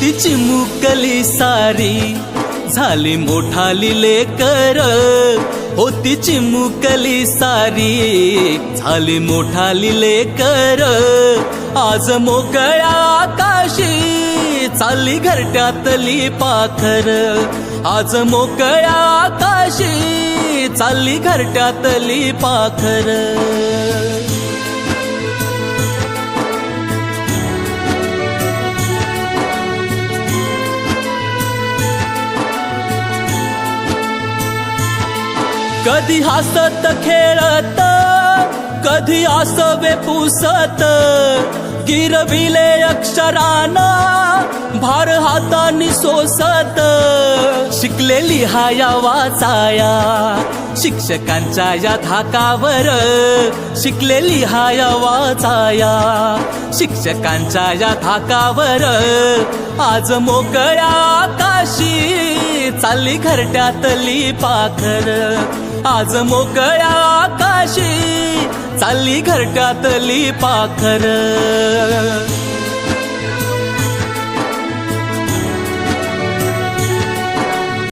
होती चिमुकली सारी झाली मोठाली लेकर, होती चिमुकली सारी झाली मोठाली लेकर, आज मोकळ्या आकाशी चालली घरट्यातली पाखर, आज मोकळ्या आकाशी चालली घरट्यातली पाखर. कधी हसत खेळत, कधी आसवे पुसत, गिरविले अक्षराना भार हातानी सोसत, शिकले लिहाया वाचाया शिक्षकांच्या या धाकावर, शिकले लिहाया वाचाया शिक्षकांच्या या धाकावर, आज मोकळ्या आकाशी चालली घरट्यातली पाखर, आज मोकळ्या आकाशी चालली घरट्यातली पाखर.